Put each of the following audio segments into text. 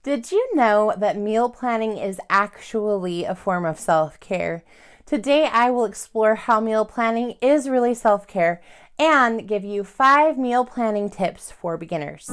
Did you know that meal planning is actually a form of self-care? Today, I will explore how meal planning is really self-care and give you 5 meal planning tips for beginners.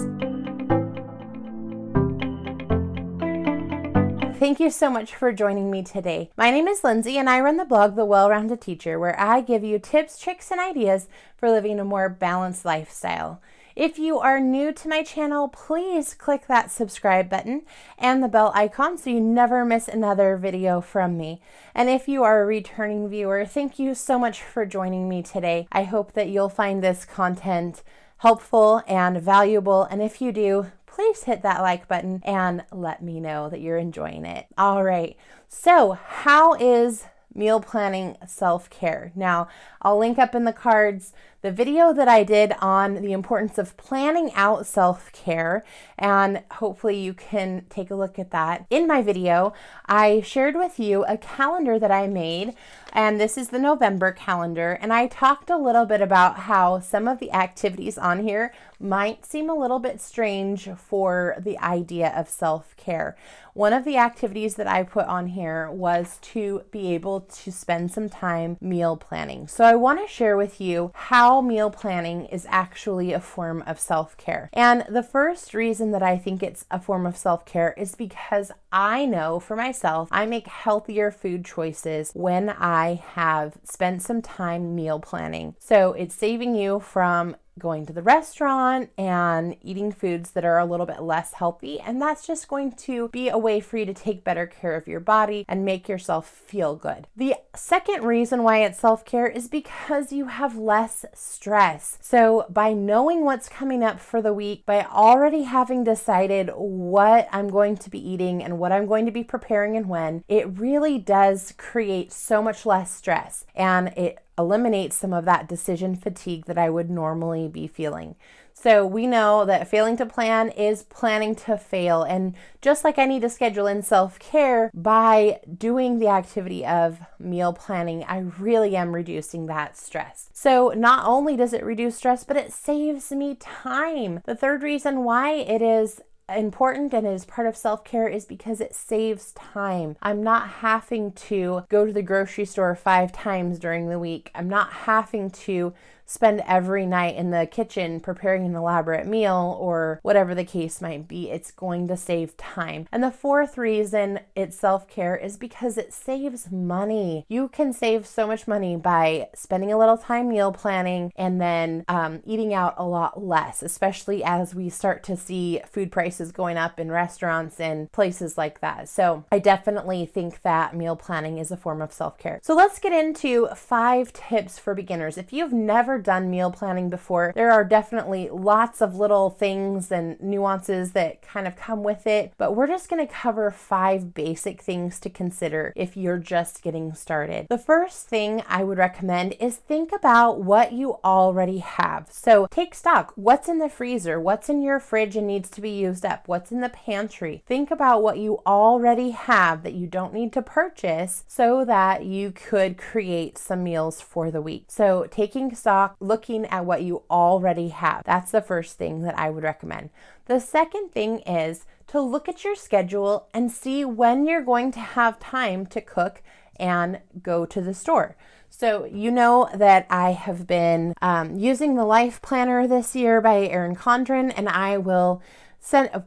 Thank you so much for joining me today. My name is Lindsay and I run the blog The Well-Rounded Teacher, where I give you tips, tricks, and ideas for living a more balanced lifestyle. If you are new to my channel, please click that subscribe button and the bell icon so you never miss another video from me. And if you are a returning viewer, thank you so much for joining me today. I hope that you'll find this content helpful and valuable. And if you do, please hit that like button and let me know that you're enjoying it. All right, so how is meal planning self-care? Now, I'll link up in the cards the video that I did on the importance of planning out self-care, and hopefully you can take a look at that. In my video, I shared with you a calendar that I made, and this is the November calendar, and I talked a little bit about how some of the activities on here might seem a little bit strange for the idea of self-care. One of the activities that I put on here was to be able to spend some time meal planning. So I want to share with you how meal planning is actually a form of self-care. And the first reason that I think it's a form of self-care is because I know for myself, I make healthier food choices when I have spent some time meal planning. So it's saving you from going to the restaurant and eating foods that are a little bit less healthy, and that's just going to be a way for you to take better care of your body and make yourself feel good. The second reason why it's self-care is because you have less stress. So by knowing what's coming up for the week, by already having decided what I'm going to be eating and what I'm going to be preparing and when, it really does create so much less stress, and it eliminates some of that decision fatigue that I would normally be feeling. So we know that failing to plan is planning to fail. And just like I need to schedule in self-care, by doing the activity of meal planning, I really am reducing that stress. So not only does it reduce stress, but it saves me time. The third reason why it is important and is part of self-care is because it saves time. I'm not having to go to the grocery store 5 times during the week. I'm not having to spend every night in the kitchen preparing an elaborate meal or whatever the case might be. It's going to save time. And the fourth reason it's self-care is because it saves money. You can save so much money by spending a little time meal planning and then eating out a lot less, especially as we start to see food prices going up in restaurants and places like that. So I definitely think that meal planning is a form of self-care. So let's get into 5 tips for beginners. If you've never done meal planning before, there are definitely lots of little things and nuances that kind of come with it, but we're just going to cover 5 basic things to consider if you're just getting started. The first thing I would recommend is think about what you already have. So take stock. What's in the freezer? What's in your fridge and needs to be used up? What's in the pantry? Think about what you already have that you don't need to purchase so that you could create some meals for the week. So taking stock, looking at what you already have. That's the first thing that I would recommend. The second thing is to look at your schedule and see when you're going to have time to cook and go to the store. So you know that I have been using the Life Planner this year by Erin Condren, and I will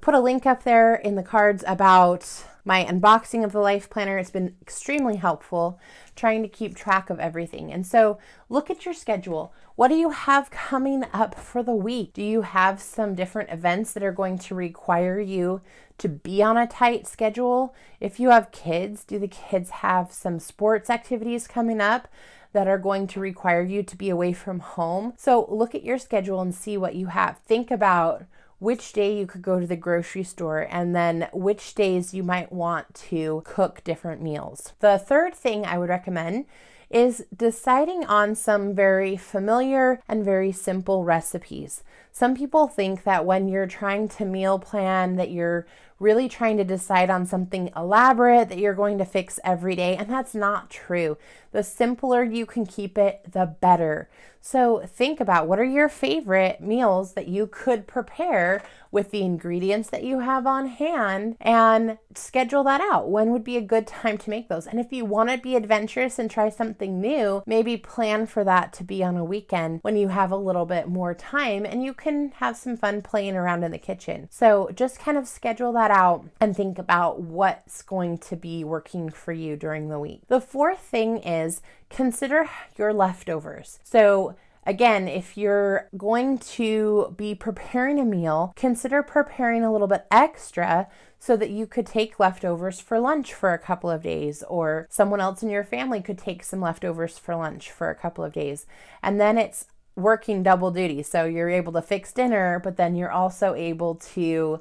put a link up there in the cards about my unboxing of the Life Planner. It's been extremely helpful trying to keep track of everything. And so look at your schedule. What do you have coming up for the week? Do you have some different events that are going to require you to be on a tight schedule? If you have kids, do the kids have some sports activities coming up that are going to require you to be away from home? So look at your schedule and see what you have. Think about which day you could go to the grocery store and then which days you might want to cook different meals. The third thing I would recommend is deciding on some very familiar and very simple recipes. Some people think that when you're trying to meal plan that you're really trying to decide on something elaborate that you're going to fix every day, and that's not true. The simpler you can keep it, the better. So think about, what are your favorite meals that you could prepare with the ingredients that you have on hand, and schedule that out. When would be a good time to make those? And if you want to be adventurous and try something new, maybe plan for that to be on a weekend when you have a little bit more time and you can have some fun playing around in the kitchen. So just kind of schedule that out and think about what's going to be working for you during the week. The fourth thing is consider your leftovers. So again, if you're going to be preparing a meal, consider preparing a little bit extra so that you could take leftovers for lunch for a couple of days, or someone else in your family could take some leftovers for lunch for a couple of days. And then it's working double duty. So you're able to fix dinner, but then you're also able to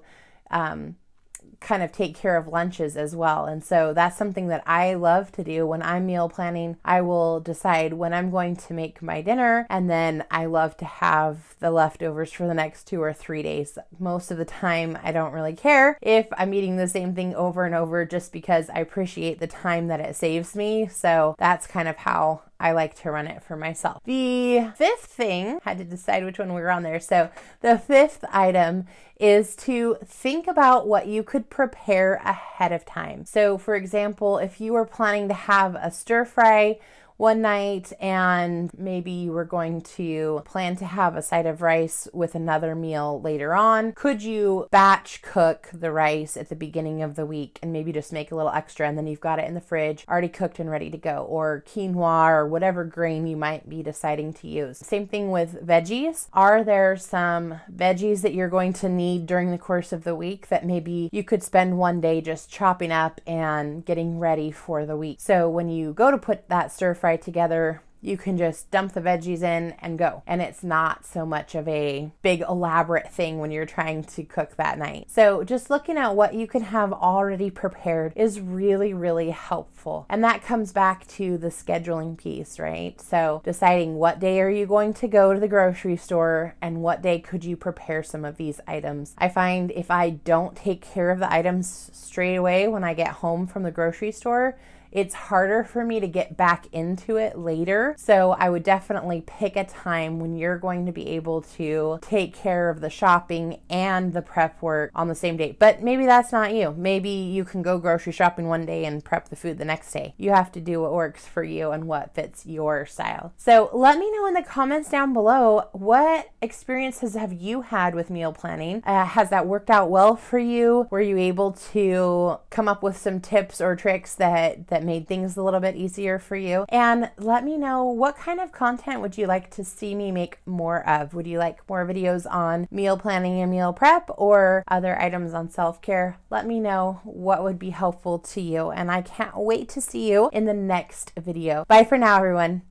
kind of take care of lunches as well. And so that's something that I love to do when I'm meal planning. I will decide when I'm going to make my dinner, and then I love to have the leftovers for the next 2 or 3 days. Most of the time, I don't really care if I'm eating the same thing over and over, just because I appreciate the time that it saves me. So that's kind of how I like to run it for myself. The fifth thing, I had to decide which one we were on there. So the fifth item is to think about what you could prepare ahead of time. So for example, if you were planning to have a stir fry one night and maybe you were going to plan to have a side of rice with another meal later on, could you batch cook the rice at the beginning of the week and maybe just make a little extra, and then you've got it in the fridge already cooked and ready to go? Or quinoa, or whatever grain you might be deciding to use. Same thing with veggies. Are there some veggies that you're going to need during the course of the week that maybe you could spend one day just chopping up and getting ready for the week? So when you go to put that stir fry together, you can just dump the veggies in and go. And it's not so much of a big elaborate thing when you're trying to cook that night. So just looking at what you can have already prepared is really, really helpful. And that comes back to the scheduling piece, right? So deciding what day are you going to go to the grocery store and what day could you prepare some of these items. I find if I don't take care of the items straight away when I get home from the grocery store, it's harder for me to get back into it later. So I would definitely pick a time when you're going to be able to take care of the shopping and the prep work on the same day. But maybe that's not you. Maybe you can go grocery shopping one day and prep the food the next day. You have to do what works for you and what fits your style. So let me know in the comments down below, what experiences have you had with meal planning? Has that worked out well for you? Were you able to come up with some tips or tricks that made things a little bit easier for you? And let me know, what kind of content would you like to see me make more of? Would you like more videos on meal planning and meal prep, or other items on self-care? Let me know what would be helpful to you, and I can't wait to see you in the next video. Bye for now, everyone.